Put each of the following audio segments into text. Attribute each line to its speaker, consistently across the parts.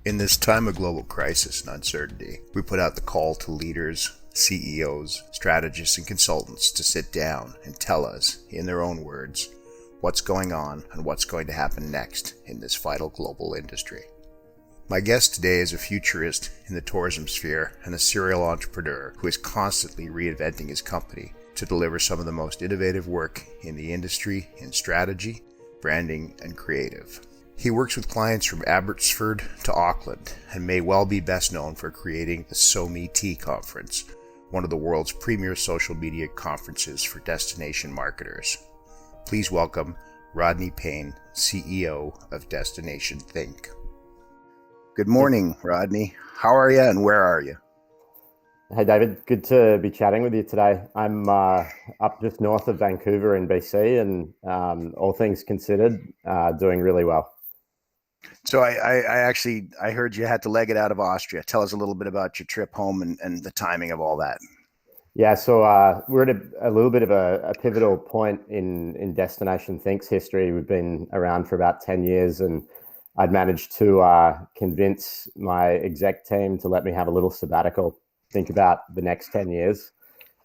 Speaker 1: In this time of global crisis and uncertainty, we put out the call to leaders, CEOs, strategists, and consultants to sit down and tell us, in their own words, what's going on and what's going to happen next in this vital global industry. My guest today is a futurist in the tourism sphere and a serial entrepreneur who is constantly reinventing his company to deliver some of the most innovative work in the industry in strategy, branding, and creative. He works with clients from Abbotsford to Auckland and may well be best known for creating the SoMeT conference, one of the world's premier social media conferences for destination marketers. Please welcome Rodney Payne, CEO of DestinationThink. Good morning, Rodney. How are you and where are you?
Speaker 2: Hey, David. Good to be chatting with you today. I'm up just north of Vancouver in BC and all things considered, doing really well.
Speaker 1: So I heard you had to leg it out of Austria. Tell us a little bit about your trip home and the timing of all that.
Speaker 2: Yeah, so we're at a little bit of a pivotal point in DestinationThink's history. We've been around for about 10 years and I'd managed to convince my exec team to let me have a little sabbatical, think about the next 10 years.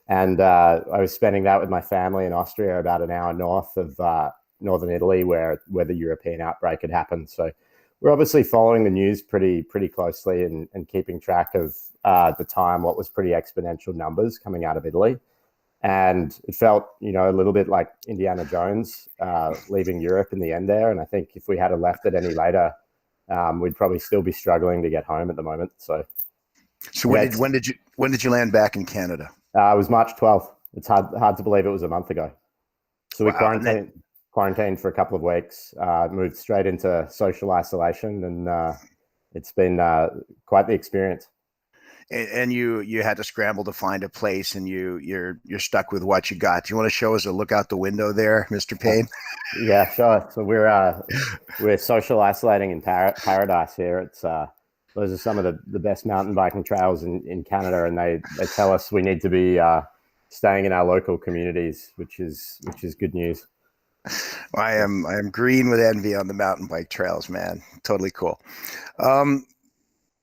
Speaker 2: And I was spending that with my family in Austria, about an hour north of northern Italy, where the European outbreak had happened. So we're obviously following the news pretty closely and keeping track of at the time what was pretty exponential numbers coming out of Italy. And it felt, a little bit like Indiana Jones leaving Europe in the end there. And I think if we had left it any later, we'd probably still be struggling to get home at the moment. So
Speaker 1: when did you land back in Canada?
Speaker 2: It was March 12th. It's hard to believe it was a month ago. So we quarantined for a couple of weeks, moved straight into social isolation, and it's been quite the experience.
Speaker 1: And you had to scramble to find a place, and you're stuck with what you got. Do you want to show us a look out the window there, Mr. Payne?
Speaker 2: Yeah, sure. So we're social isolating in paradise here. It's those are some of the best mountain biking trails in Canada, and they tell us we need to be staying in our local communities, which is good news.
Speaker 1: I am green with envy on the mountain bike trails, man. Totally cool.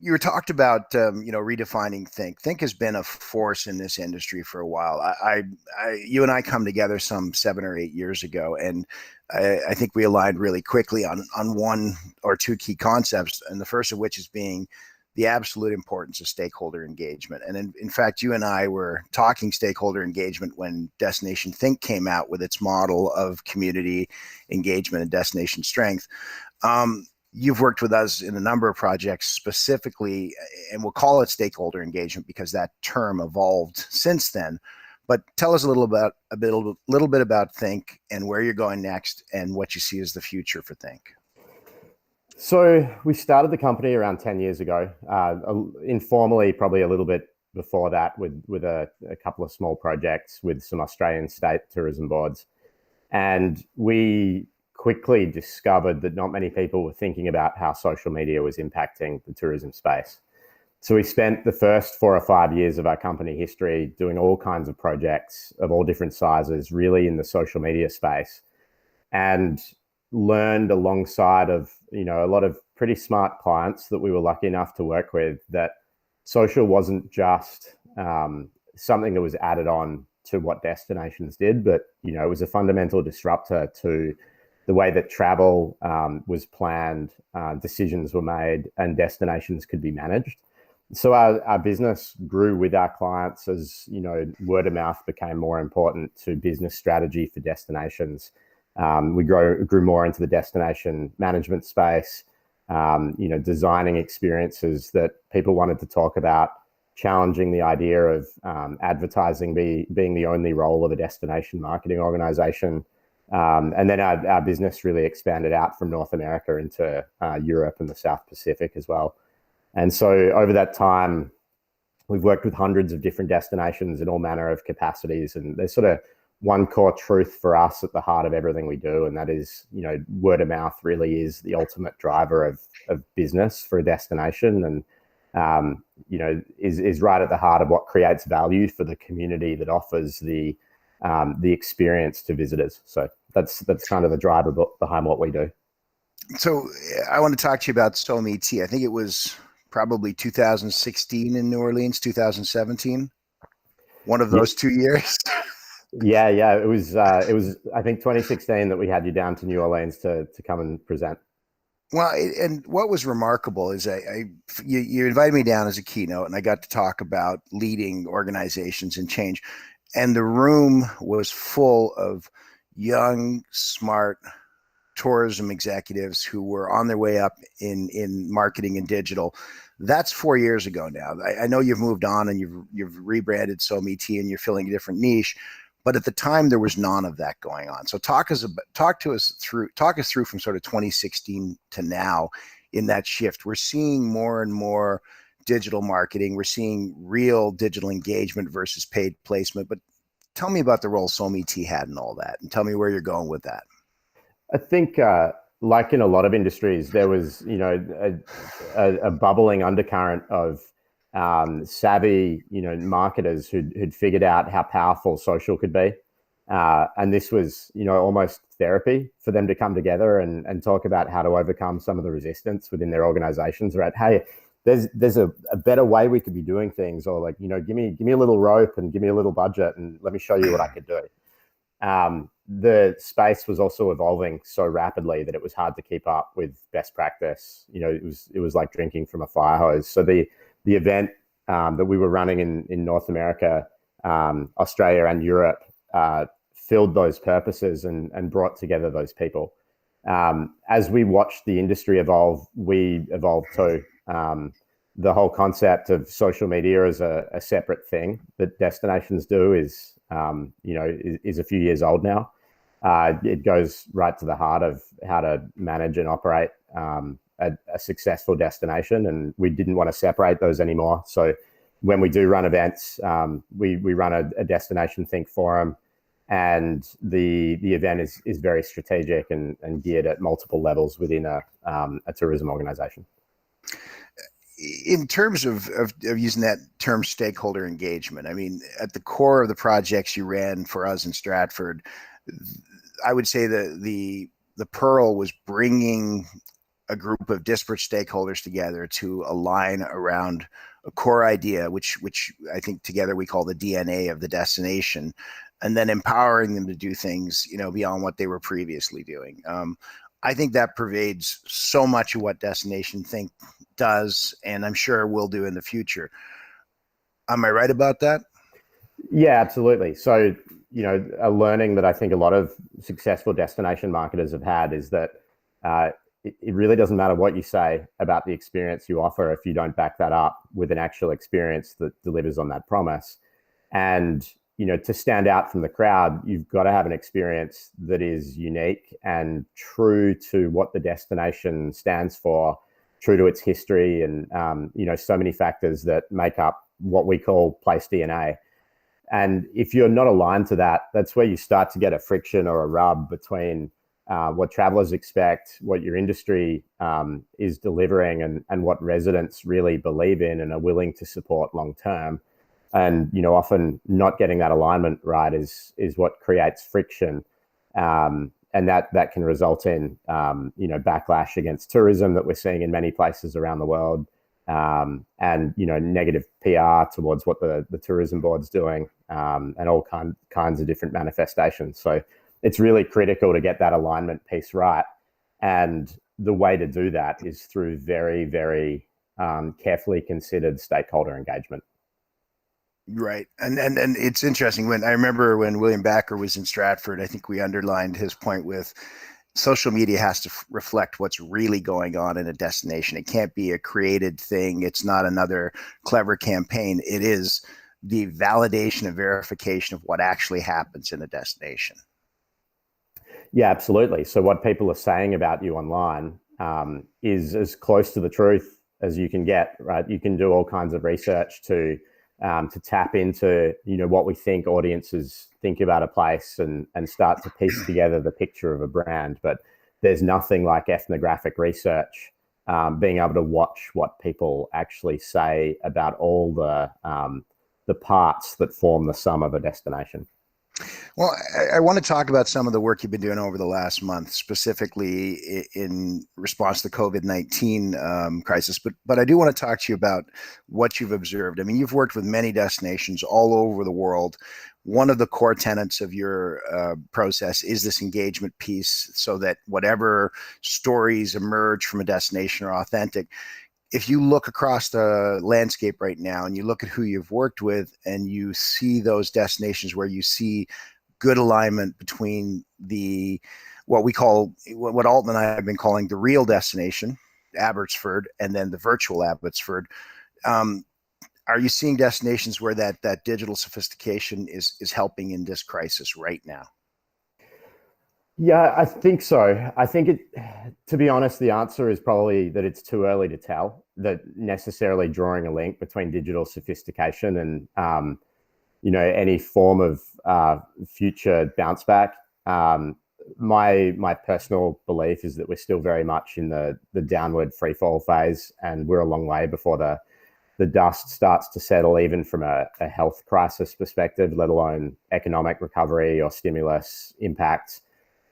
Speaker 1: You were talked about, redefining Think. Think has been a force in this industry for a while. You and I come together some 7 or 8 years ago, and I think we aligned really quickly on one or two key concepts, and the first of which is being the absolute importance of stakeholder engagement. And in fact, you and I were talking stakeholder engagement when DestinationThink came out with its model of community engagement and destination strength. You've worked with us in a number of projects specifically, and we'll call it stakeholder engagement because that term evolved since then. But tell us a little bit about Think and where you're going next and what you see as the future for Think.
Speaker 2: So we started the company around 10 years ago, informally, probably a little bit before that with a couple of small projects with some Australian state tourism boards. And we quickly discovered that not many people were thinking about how social media was impacting the tourism space. So we spent the first 4 or 5 years of our company history doing all kinds of projects of all different sizes, really in the social media space, and learned alongside of, a lot of pretty smart clients that we were lucky enough to work with, that social wasn't just something that was added on to what destinations did, but, it was a fundamental disruptor to the way that travel was planned, decisions were made, and destinations could be managed. So our business grew with our clients as, word of mouth became more important to business strategy for destinations. We grew more into the destination management space, designing experiences that people wanted to talk about, challenging the idea of advertising being the only role of a destination marketing organization. And then our business really expanded out from North America into Europe and the South Pacific as well. And so over that time, we've worked with hundreds of different destinations in all manner of capacities. And there's sort of one core truth for us at the heart of everything we do. And that is, word of mouth really is the ultimate driver of business for a destination. And, is right at the heart of what creates value for the community that offers the experience to visitors. So that's kind of the driver behind what we do.
Speaker 1: So I want to talk to you about SoMe. I think it was probably 2016 in New Orleans, 2017, one of
Speaker 2: Yeah,
Speaker 1: those 2 years.
Speaker 2: yeah. It was I think 2016 that we had you down to New Orleans to come and present.
Speaker 1: Well, and what was remarkable is you invited me down as a keynote, and I got to talk about leading organizations and change, and the room was full of young, smart tourism executives who were on their way up in marketing and digital. That's 4 years ago now. I know you've moved on and you've rebranded SoMe and you're filling a different niche, but at the time there was none of that going on. So talk us through from sort of 2016 to now in that shift. We're seeing more and more digital marketing. We're seeing real digital engagement versus paid placement. But tell me about the role SoMe had in all that, and tell me where you're going with that.
Speaker 2: I think, like in a lot of industries, there was, a bubbling undercurrent of savvy, marketers who'd figured out how powerful social could be, and this was, almost therapy for them to come together and talk about how to overcome some of the resistance within their organizations. Right? Hey, there's a better way we could be doing things, or like, give me a little rope and give me a little budget and let me show you what I could do. The space was also evolving so rapidly that it was hard to keep up with best practice. It was like drinking from a fire hose. So the event that we were running in North America, Australia, and Europe filled those purposes and brought together those people. As we watched the industry evolve, we evolved too. The whole concept of social media as a separate thing that destinations do is a few years old now. It goes right to the heart of how to manage and operate a successful destination, and we didn't want to separate those anymore. So when we do run events, we run a DestinationThink forum, and the event is very strategic and geared at multiple levels within a tourism organization.
Speaker 1: In terms of using that term stakeholder engagement, I mean, at the core of the projects you ran for us in Stratford, I would say the pearl was bringing a group of disparate stakeholders together to align around a core idea, which I think together we call the DNA of the destination, and then empowering them to do things, beyond what they were previously doing. I think that pervades so much of what DestinationThink does, and I'm sure will do in the future. Am I right about that?
Speaker 2: Yeah, absolutely. So, a learning that I think a lot of successful destination marketers have had is that it really doesn't matter what you say about the experience you offer if you don't back that up with an actual experience that delivers on that promise. And, to stand out from the crowd, you've got to have an experience that is unique and true to what the destination stands for, true to its history, and, so many factors that make up what we call place DNA. And if you're not aligned to that, that's where you start to get a friction or a rub between what travelers expect, what your industry is delivering, and what residents really believe in and are willing to support long term. And often not getting that alignment right is what creates friction, and that can result in backlash against tourism that we're seeing in many places around the world, and negative PR towards what the tourism board's doing, and all kinds of different manifestations. So it's really critical to get that alignment piece right, and the way to do that is through very, very carefully considered stakeholder engagement.
Speaker 1: Right. And it's interesting when I remember when William Backer was in Stratford, I think we underlined his point with social media has to reflect what's really going on in a destination. It can't be a created thing. It's not another clever campaign. It is the validation and verification of what actually happens in a destination.
Speaker 2: Yeah, absolutely. So what people are saying about you online is as close to the truth as you can get, right? You can do all kinds of research to tap into what we think audiences think about a place, and start to piece together the picture of a brand. But there's nothing like ethnographic research, being able to watch what people actually say about all the parts that form the sum of a destination.
Speaker 1: Well, I want to talk about some of the work you've been doing over the last month, specifically in response to the COVID-19 crisis. But I do want to talk to you about what you've observed. I mean, you've worked with many destinations all over the world. One of the core tenets of your process is this engagement piece, so that whatever stories emerge from a destination are authentic. If you look across the landscape right now and you look at who you've worked with and you see those destinations where you see good alignment between the what we call, what Alton and I have been calling the real destination, Abbotsford, and then the virtual Abbotsford. Um, are you seeing destinations where that digital sophistication is helping in this crisis right now?
Speaker 2: Yeah, I think so. I think to be honest, the answer is probably that it's too early to tell that necessarily drawing a link between digital sophistication and, any form of future bounce back. My personal belief is that we're still very much in the downward free fall phase, and we're a long way before the dust starts to settle, even from a health crisis perspective, let alone economic recovery or stimulus impacts,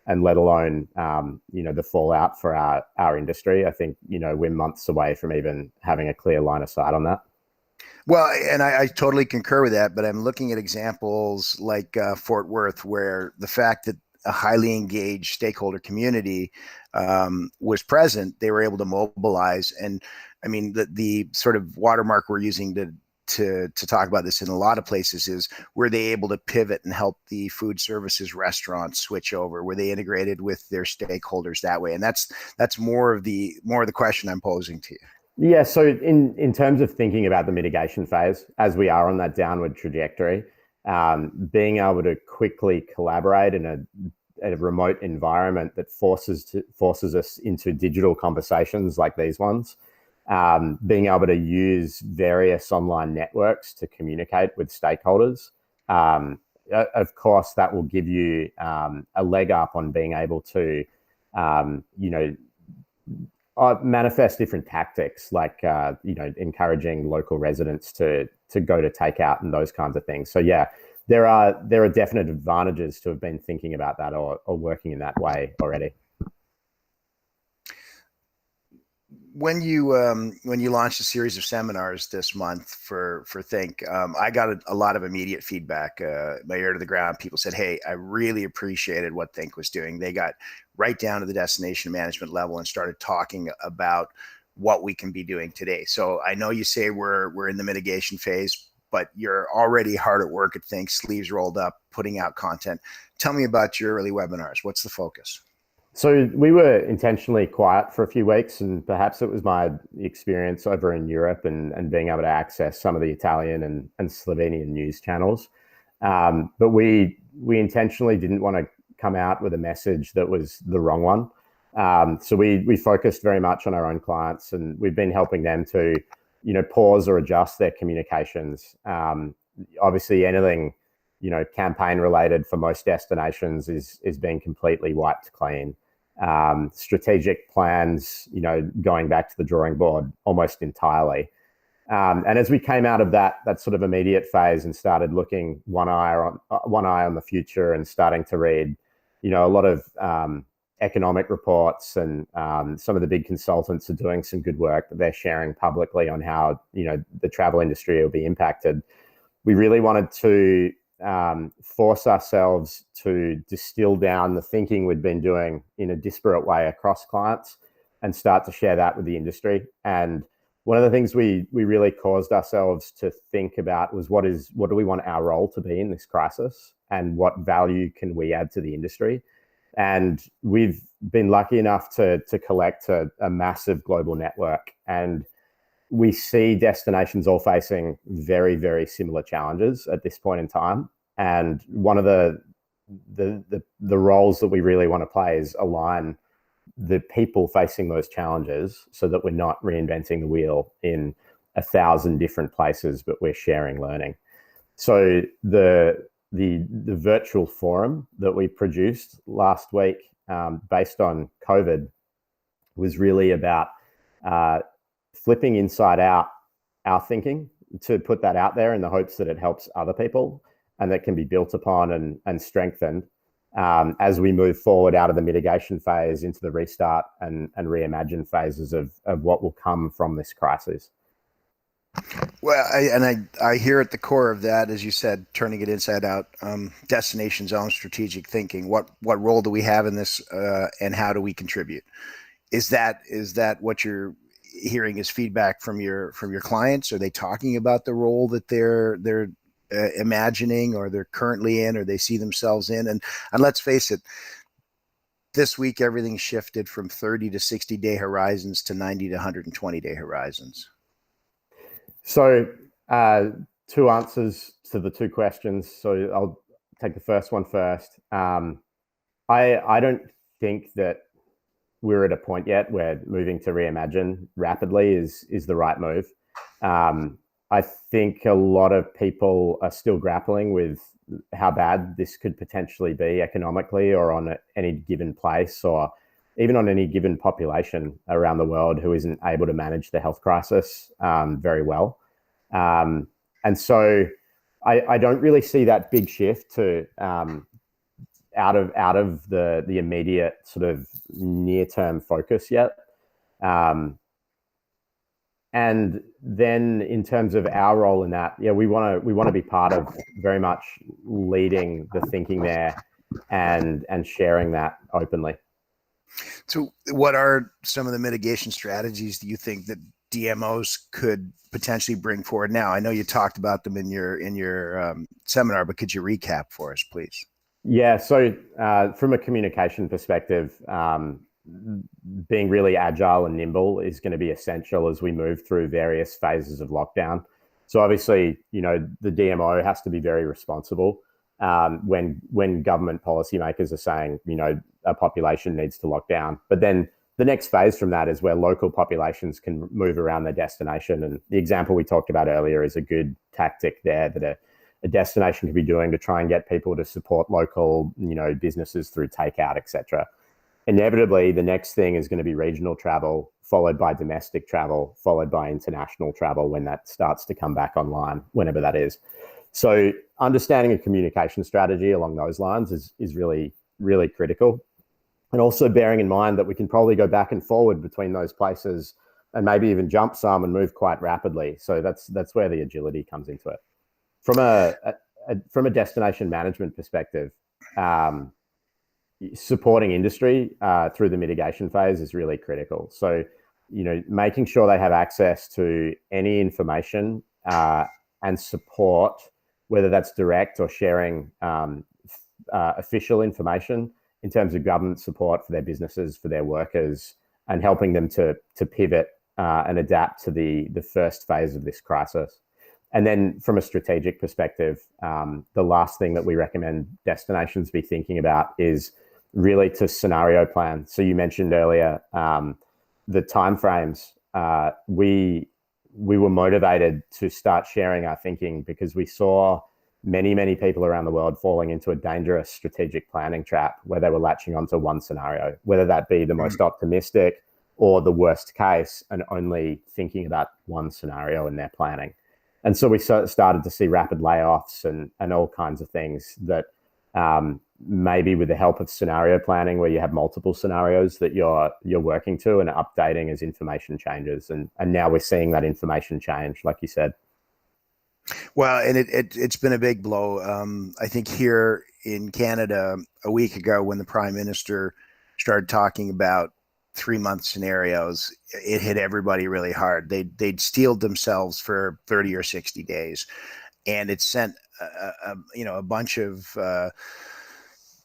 Speaker 2: and let alone the fallout for our industry. I think we're months away from even having a clear line of sight on that.
Speaker 1: Well, and I totally concur with that, but I'm looking at examples like Fort Worth, where the fact that a highly engaged stakeholder community was present, they were able to mobilize. And I mean, the sort of watermark we're using to talk about this in a lot of places is, were they able to pivot and help the food services restaurants switch over? Were they integrated with their stakeholders that way? And that's more of the question I'm posing to you.
Speaker 2: Yeah, so in terms of thinking about the mitigation phase, as we are on that downward trajectory, being able to quickly collaborate in a remote environment that forces us into digital conversations like these ones, being able to use various online networks to communicate with stakeholders. Of course, that will give you a leg up on being able to, manifest different tactics, like encouraging local residents to go to takeout and those kinds of things. So yeah, there are definite advantages to have been thinking about that or working in that way already.
Speaker 1: When you launched a series of seminars this month for Think, I got a lot of immediate feedback. My ear to the ground. People said, "Hey, I really appreciated what Think was doing." They got right down to the destination management level and started talking about what we can be doing today. So I know you say we're in the mitigation phase, but you're already hard at work at Think, sleeves rolled up, putting out content. Tell me about your early webinars. What's the focus?
Speaker 2: So we were intentionally quiet for a few weeks, and perhaps it was my experience over in Europe and being able to access some of the Italian and Slovenian news channels. But we intentionally didn't want to come out with a message that was the wrong one. So we focused very much on our own clients, and we've been helping them to pause or adjust their communications. Obviously, anything campaign related for most destinations is being completely wiped clean. Strategic plans, going back to the drawing board almost entirely. And as we came out of that sort of immediate phase and started looking one eye on the future and starting to read, a lot of economic reports, and some of the big consultants are doing some good work that they're sharing publicly on how the travel industry will be impacted. We really wanted to force ourselves to distill down the thinking we'd been doing in a disparate way across clients and start to share that with the industry. And one of the things we really caused ourselves to think about was what do we want our role to be in this crisis, and what value can we add to the industry. And we've been lucky enough to collect a massive global network, and we see destinations all facing very, very similar challenges at this point in time. And one of the roles that we really want to play is align the people facing those challenges so that we're not reinventing the wheel in 1,000 different places, but we're sharing learning. So the virtual forum that we produced last week, based on COVID, was really about flipping inside out our thinking, to put that out there in the hopes that it helps other people, and that can be built upon and strengthened as we move forward out of the mitigation phase into the restart and reimagine phases of what will come from this crisis.
Speaker 1: Well, I hear at the core of that, as you said, turning it inside out, destination's own strategic thinking. What role do we have in this, and how do we contribute? Is that what you're hearing as feedback from your clients? Are they talking about the role that they're imagining, or they're currently in, or they see themselves in? And let's face it, this week everything shifted from 30 to 60 day horizons to 90 to 120 day horizons.
Speaker 2: So, two answers to the two questions. So I'll take the first one first. I don't think that we're at a point yet where moving to reimagine rapidly is the right move. I think a lot of people are still grappling with how bad this could potentially be economically, or on any given place, or even on any given population around the world who isn't able to manage the health crisis very well. And so I don't really see that big shift to out of the immediate sort of near-term focus yet. And then in terms of our role in that, we want to be part of very much leading the thinking there and sharing that openly.
Speaker 1: So what are some of the mitigation strategies do you think that DMOs could potentially bring forward now? I know you talked about them in your seminar, but could you recap for us, please?
Speaker 2: Yeah, so from a communication perspective, being really agile and nimble is going to be essential as we move through various phases of lockdown. So obviously, the DMO has to be very responsible when government policymakers are saying, a population needs to lock down. But then the next phase from that is where local populations can move around their destination. And the example we talked about earlier is a good tactic there that a destination could be doing to try and get people to support local, businesses through takeout, etc. Inevitably, the next thing is going to be regional travel, followed by domestic travel, followed by international travel when that starts to come back online, whenever that is. So understanding a communication strategy along those lines is really, really critical. And also bearing in mind that we can probably go back and forward between those places and maybe even jump some and move quite rapidly. So that's where the agility comes into it. From a destination management perspective, supporting industry through the mitigation phase is really critical. So, making sure they have access to any information and support, whether that's direct or sharing official information in terms of government support for their businesses, for their workers, and helping them to pivot and adapt to the first phase of this crisis. And then from a strategic perspective, the last thing that we recommend destinations be thinking about is really to scenario plan. So you mentioned earlier the timeframes. We were motivated to start sharing our thinking because we saw many people around the world falling into a dangerous strategic planning trap where they were latching onto one scenario, whether that be the most optimistic or the worst case, and only thinking about one scenario in their planning. And so we started to see rapid layoffs and all kinds of things that maybe with the help of scenario planning, where you have multiple scenarios that you're working to and updating as information changes. And now we're seeing that information change, like you said.
Speaker 1: Well, and it's been a big blow. I think here in Canada a week ago, when the Prime Minister started talking about 3-month scenarios, it hit everybody really hard. They'd steeled themselves for 30 or 60 days, and it sent a bunch of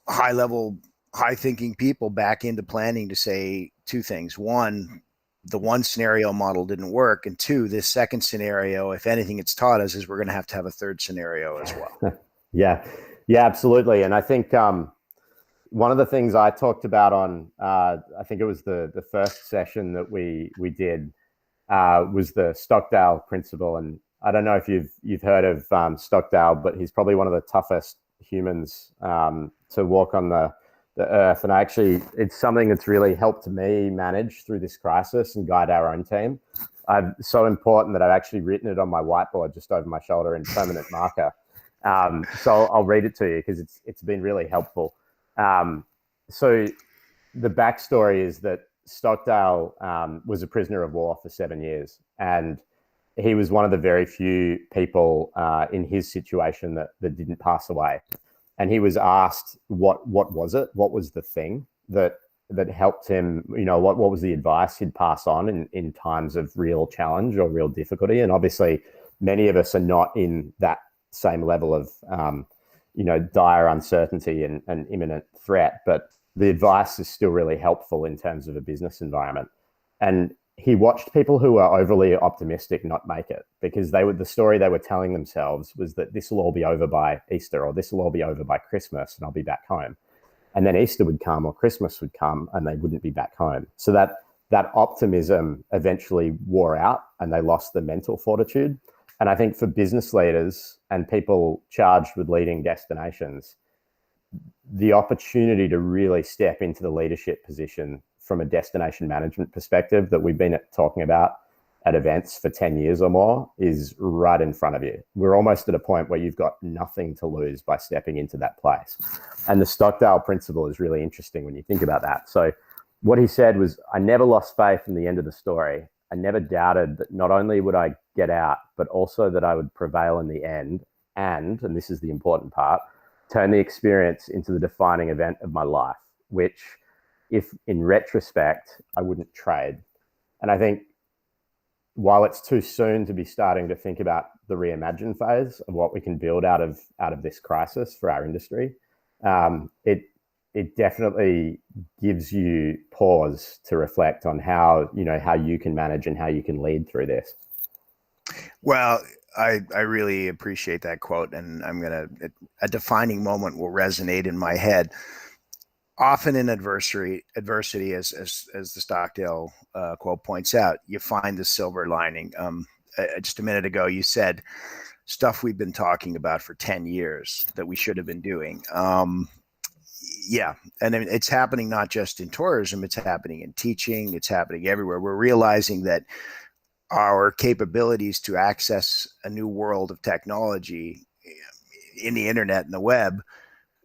Speaker 1: high thinking people back into planning to say two things. One, the one scenario model didn't work, and two, this second scenario, if anything it's taught us, is we're going to have a third scenario as well.
Speaker 2: Yeah, absolutely. And I think one of the things I talked about on, I think it was the first session that we did, was the Stockdale principle. And I don't know if you've heard of Stockdale, but he's probably one of the toughest humans to walk on the earth. And it's something that's really helped me manage through this crisis and guide our own team. So important that I've actually written it on my whiteboard just over my shoulder in permanent marker. So I'll read it to you because it's been really helpful. So the backstory is that Stockdale was a prisoner of war for 7 years, and he was one of the very few people in his situation that didn't pass away. And he was asked what was it? What was the thing that helped him? What was the advice he'd pass on in times of real challenge or real difficulty? And obviously, many of us are not in that same level of dire uncertainty and imminent threat, but the advice is still really helpful in terms of a business environment. And he watched people who were overly optimistic not make it, because the story they were telling themselves was that this will all be over by Easter, or this will all be over by Christmas and I'll be back home. And then Easter would come or Christmas would come and they wouldn't be back home. So that optimism eventually wore out and they lost the mental fortitude. And I think for business leaders and people charged with leading destinations, the opportunity to really step into the leadership position from a destination management perspective that we've been talking about at events for 10 years or more is right in front of you. We're almost at a point where you've got nothing to lose by stepping into that place. And the Stockdale principle is really interesting when you think about that. So what he said was, I never lost faith in the end of the story. I never doubted that not only would I get out, but also that I would prevail in the end. And this is the important part, turn the experience into the defining event of my life, which, if in retrospect, I wouldn't trade. And I think while it's too soon to be starting to think about the reimagine phase of what we can build out of this crisis for our industry, it definitely gives you pause to reflect on how you can manage and how you can lead through this.
Speaker 1: Well, I really appreciate that quote, and a defining moment will resonate in my head. Often in adversity, as the Stockdale quote points out, you find the silver lining. Just a minute ago, you said stuff we've been talking about for 10 years that we should have been doing. Yeah, and it's happening not just in tourism, it's happening in teaching, it's happening everywhere. We're realizing that our capabilities to access a new world of technology in the internet and the web,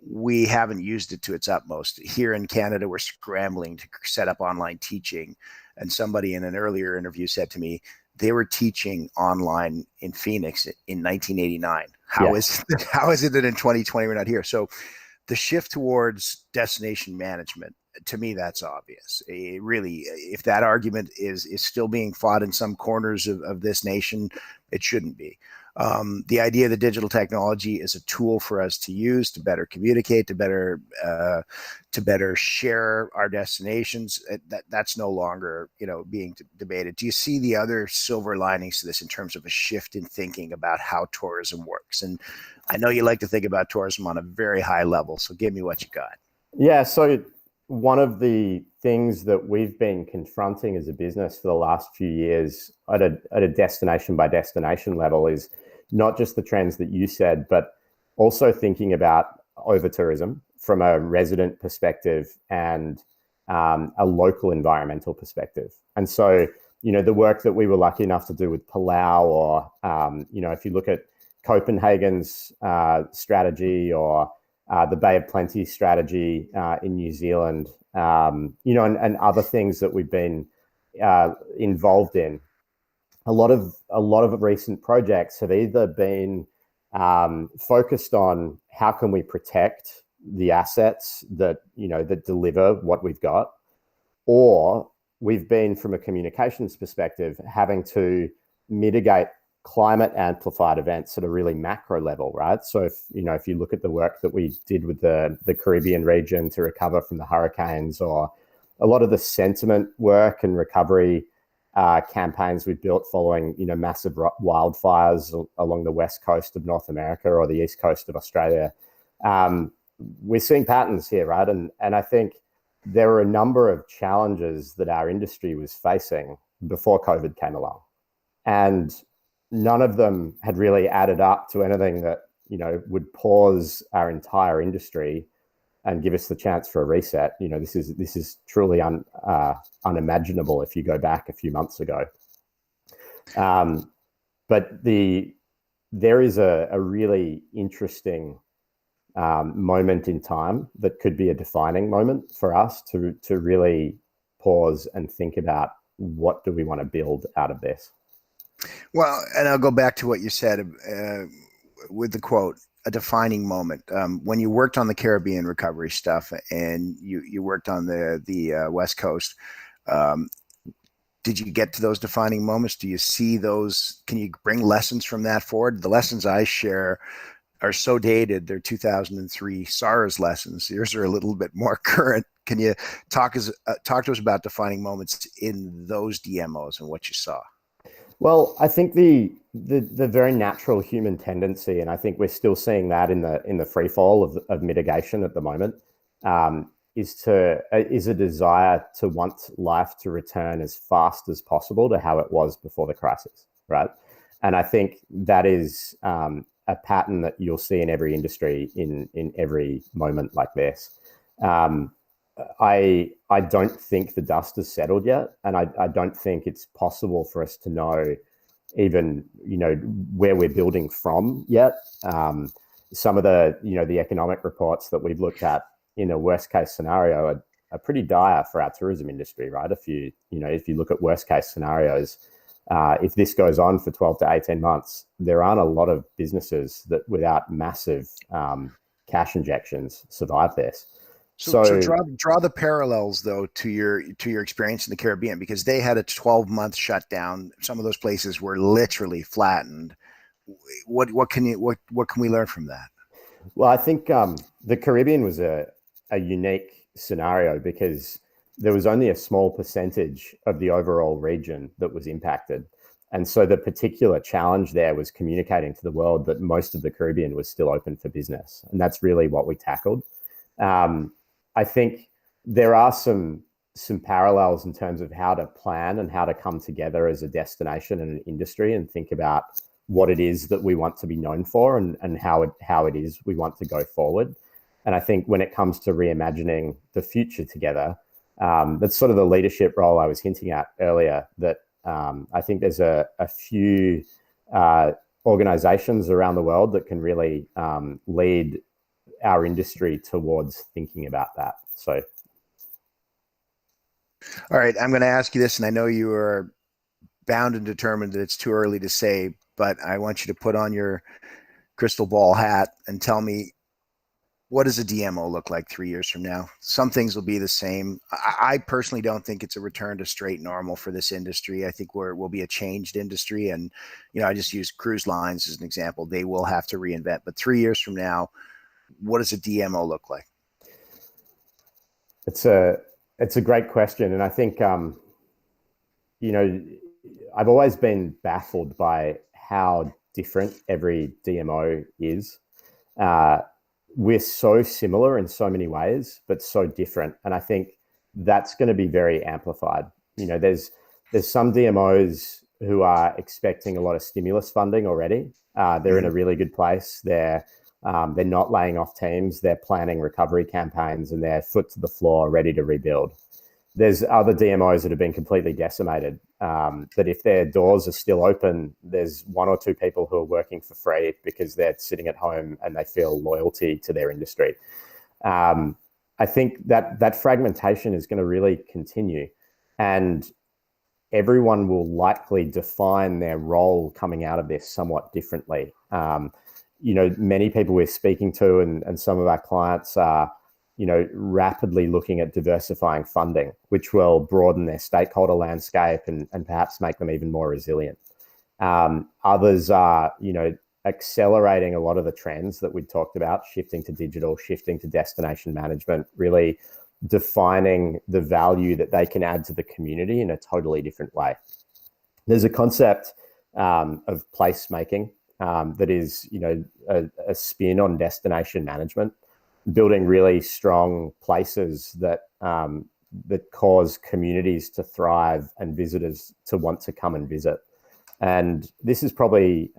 Speaker 1: we haven't used it to its utmost. Here in Canada, we're scrambling to set up online teaching. And somebody in an earlier interview said to me, they were teaching online in Phoenix in 1989. How is it that in 2020 we're not here? So the shift towards destination management, to me, that's obvious. Really, if that argument is still being fought in some corners of this nation, it shouldn't be. The idea that digital technology is a tool for us to use to better communicate, to better share our destinations, that's no longer being debated. Do you see the other silver linings to this in terms of a shift in thinking about how tourism works? And I know you like to think about tourism on a very high level, so give me what you got.
Speaker 2: Yeah, so one of the things that we've been confronting as a business for the last few years at a destination by destination level is not just the trends that you said, but also thinking about over-tourism from a resident perspective and a local environmental perspective. And so, the work that we were lucky enough to do with Palau, or, if you look at Copenhagen's strategy, or the Bay of Plenty strategy in New Zealand, and other things that we've been involved in. A lot of recent projects have either been focused on how can we protect the assets that deliver what we've got, or we've been, from a communications perspective, having to mitigate climate amplified events at a really macro level, right? So if you look at the work that we did with the Caribbean region to recover from the hurricanes, or a lot of the sentiment work and recovery campaigns we've built following massive wildfires along the west coast of North America or the east coast of Australia, we're seeing patterns here, right? And I think there were a number of challenges that our industry was facing before COVID came along, and none of them had really added up to anything that would pause our entire industry and give us the chance for a reset. This is truly unimaginable if you go back a few months ago. But the there is a really interesting moment in time that could be a defining moment for us to really pause and think about what do we want to build out of this.
Speaker 1: Well, and I'll go back to what you said with the quote, a defining moment. When you worked on the Caribbean recovery stuff and you worked on the West Coast, um, did you get to those defining moments? Do you see those? Can you bring lessons from that forward? The lessons I share are so dated. They're 2003 SARS lessons. Yours are a little bit more current. Can you talk to us about defining moments in those DMOs and what you saw?
Speaker 2: Well, I think the very natural human tendency, and I think we're still seeing that in the free fall of mitigation at the moment, is a desire to want life to return as fast as possible to how it was before the crisis, right? And I think that is a pattern that you'll see in every industry in every moment like this. I don't think the dust has settled yet, and I don't think it's possible for us to know even where we're building from yet. Some of the economic reports that we've looked at in a worst case scenario are pretty dire for our tourism industry, right? If you look at worst case scenarios, if this goes on for 12 to 18 months, there aren't a lot of businesses that without massive cash injections survive this.
Speaker 1: So draw the parallels though to your experience in the Caribbean, because they had a 12-month shutdown. Some of those places were literally flattened. What can we learn from that?
Speaker 2: Well, I think the Caribbean was a unique scenario because there was only a small percentage of the overall region that was impacted. And so the particular challenge there was communicating to the world that most of the Caribbean was still open for business. And that's really what we tackled. I think there are some parallels in terms of how to plan and how to come together as a destination and an industry and think about what it is that we want to be known for and how it is we want to go forward. And I think when it comes to reimagining the future together, that's sort of the leadership role I was hinting at earlier, that I think there's a few organizations around the world that can really lead our industry towards thinking about that. So,
Speaker 1: all right, I'm going to ask you this, and I know you are bound and determined that it's too early to say, but I want you to put on your crystal ball hat and tell me, what does a DMO look like 3 years from now? Some things will be the same. I personally don't think it's a return to straight normal for this industry. I think we'll be a changed industry. And, I just use cruise lines as an example. They will have to reinvent. But 3 years from now, what does a DMO look like?
Speaker 2: It's a great question. And I think, I've always been baffled by how different every DMO is. We're so similar in so many ways, but so different. And I think that's going to be very amplified. There's some DMOs who are expecting a lot of stimulus funding already. They're in a really good place. They're not laying off teams. They're planning recovery campaigns and they're foot to the floor, ready to rebuild. There's other DMOs that have been completely decimated, that if their doors are still open, there's one or two people who are working for free because they're sitting at home and they feel loyalty to their industry. I think that fragmentation is going to really continue, and everyone will likely define their role coming out of this somewhat differently. Many people we're speaking to and some of our clients are rapidly looking at diversifying funding, which will broaden their stakeholder landscape and perhaps make them even more resilient. Others are, accelerating a lot of the trends that we talked about, shifting to digital, shifting to destination management, really defining the value that they can add to the community in a totally different way. There's a concept of placemaking that is, a spin on destination management, building really strong places that cause communities to thrive and visitors to want to come and visit. And this is probably,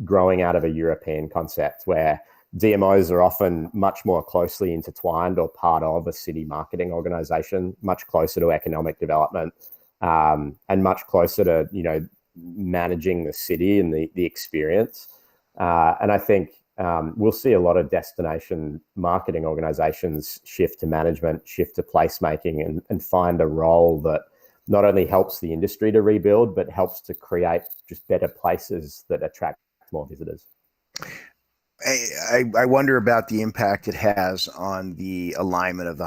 Speaker 2: growing out of a European concept where DMOs are often much more closely intertwined or part of a city marketing organization, much closer to economic development, and much closer to, managing the city and the experience. And I think we'll see a lot of destination marketing organizations shift to management, shift to placemaking, and find a role that not only helps the industry to rebuild, but helps to create just better places that attract more visitors.
Speaker 1: I wonder about the impact it has on the alignment of the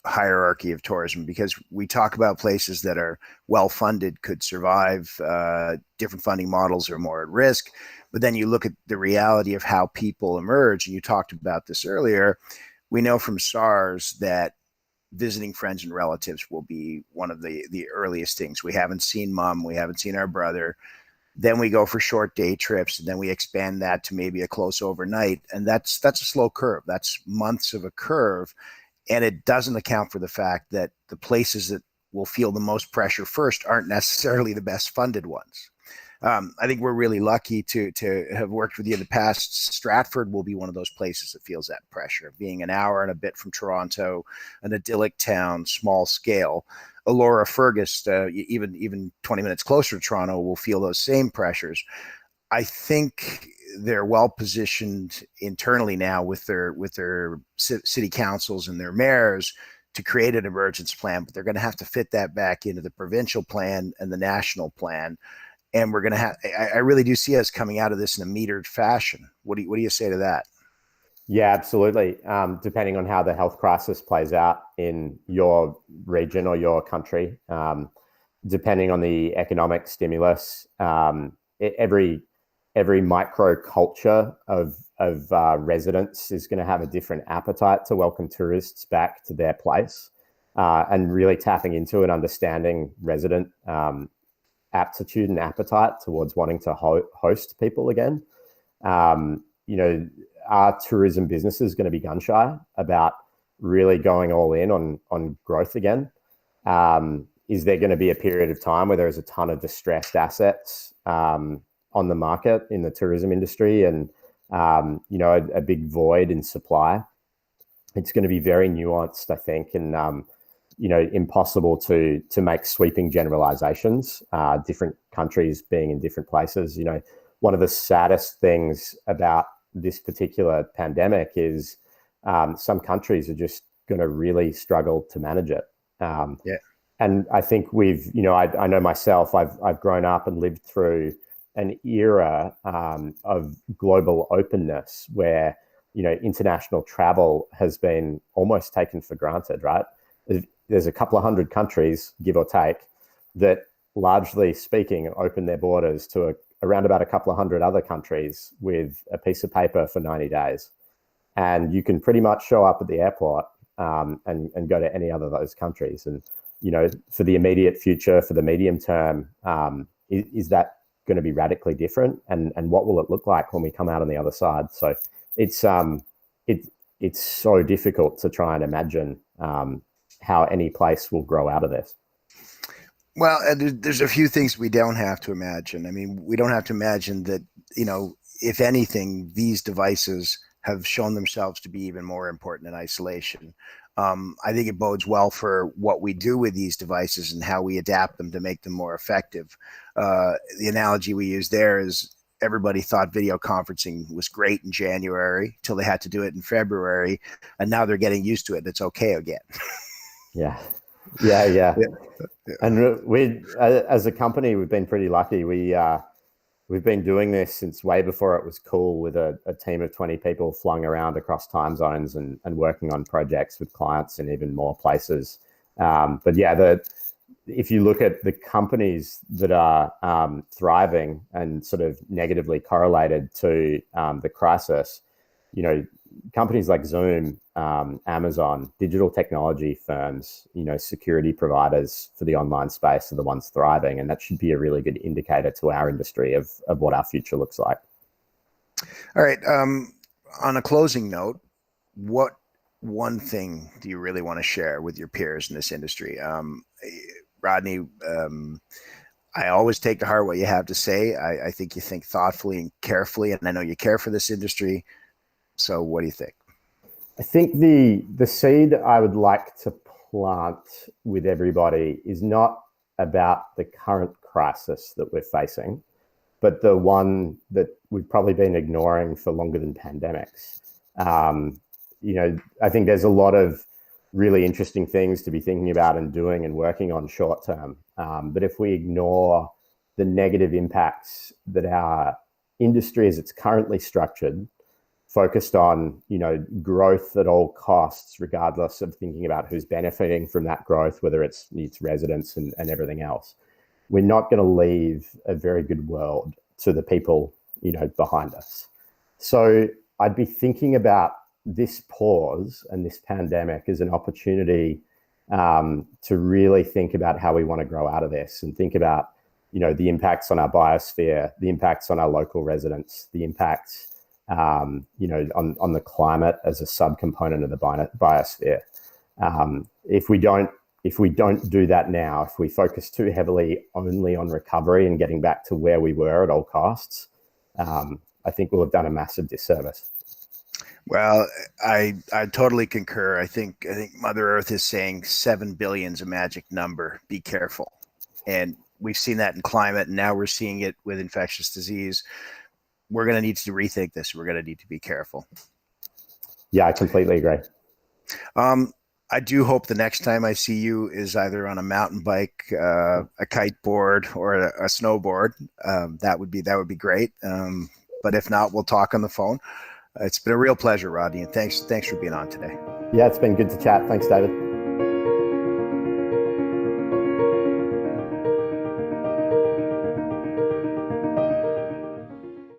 Speaker 1: hierarchy of tourism, because we talk about places that are well funded, could survive. Different funding models are more at risk. But then you look at the reality of how people emerge, and you talked about this earlier. We know from SARS that visiting friends and relatives will be one of the earliest things. We haven't seen mom, we haven't seen our brother. Then we go for short day trips, and then we expand that to maybe a close overnight, and that's a slow curve. That's months of a curve, and it doesn't account for the fact that the places that will feel the most pressure first aren't necessarily the best funded ones. I think we're really lucky to have worked with you in the past. Stratford will be one of those places that feels that pressure, being an hour and a bit from Toronto, an idyllic town, small scale. Alora Fergus, even 20 minutes closer to Toronto, will feel those same pressures. I think they're well positioned internally now with their city councils and their mayors to create an emergence plan, but they're going to have to fit that back into the provincial plan and the national plan. And we're going to have, I really do see us coming out of this in a metered fashion. What do you say to that?
Speaker 2: Yeah, absolutely. Depending on how the health crisis plays out in your region or your country, depending on the economic stimulus, every micro culture of residents is going to have a different appetite to welcome tourists back to their place, and really tapping into and understanding resident aptitude and appetite towards wanting to host people again. Our tourism business is going to be gun shy about really going all in on growth again. Is there going to be a period of time where there is a ton of distressed assets on the market in the tourism industry, and a big void in supply? It's going to be very nuanced, I think, and impossible to make sweeping generalizations. Different countries being in different places. One of the saddest things about this particular pandemic is some countries are just going to really struggle to manage it.
Speaker 1: Yeah.
Speaker 2: And I think I know myself, I've grown up and lived through an era of global openness where, international travel has been almost taken for granted, right? There's a couple of hundred countries, give or take, that largely speaking open their borders to around about a couple of hundred other countries with a piece of paper for 90 days. And you can pretty much show up at the airport and go to any other of those countries. And, for the immediate future, for the medium term, is that going to be radically different? And what will it look like when we come out on the other side? So it's so difficult to try and imagine how any place will grow out of this.
Speaker 1: Well, there's a few things we don't have to imagine. I mean, we don't have to imagine that, if anything, these devices have shown themselves to be even more important in isolation. I think it bodes well for what we do with these devices and how we adapt them to make them more effective. The analogy we use there is everybody thought video conferencing was great in January till they had to do it in February, and now they're getting used to it. And it's okay again.
Speaker 2: Yeah. Yeah. And we, as a company, we've been pretty lucky. We've been doing this since way before it was cool, with a team of 20 people flung around across time zones and working on projects with clients in even more places. But yeah, if you look at the companies that are thriving and sort of negatively correlated to the crisis, companies like Zoom, Amazon, digital technology firms, security providers for the online space are the ones thriving. And that should be a really good indicator to our industry of what our future looks like.
Speaker 1: All right. On a closing note, what one thing do you really want to share with your peers in this industry? Rodney, I always take to heart what you have to say. I think you think thoughtfully and carefully, and I know you care for this industry. So what do you think?
Speaker 2: I think the seed I would like to plant with everybody is not about the current crisis that we're facing, but the one that we've probably been ignoring for longer than pandemics. I think there's a lot of really interesting things to be thinking about and doing and working on short term. But if we ignore the negative impacts that our industry as it's currently structured, focused on, growth at all costs, regardless of thinking about who's benefiting from that growth, whether it's residents and everything else, we're not going to leave a very good world to the people, behind us. So I'd be thinking about this pause and this pandemic as an opportunity to really think about how we want to grow out of this, and think about, the impacts on our biosphere, the impacts on our local residents, the impacts, on the climate as a subcomponent of the biosphere. If we don't do that now, if we focus too heavily only on recovery and getting back to where we were at all costs, I think we'll have done a massive disservice.
Speaker 1: Well, I totally concur. I think Mother Earth is saying 7 billion is a magic number. Be careful. And we've seen that in climate, and now we're seeing it with infectious disease. We're going to need to rethink this. We're going to need to be careful.
Speaker 2: Yeah, I completely agree.
Speaker 1: I do hope the next time I see you is either on a mountain bike, a kiteboard, or a snowboard. That would be great. But if not, we'll talk on the phone. It's been a real pleasure, Rodney, and thanks for being on today.
Speaker 2: Yeah, it's been good to chat. Thanks, David.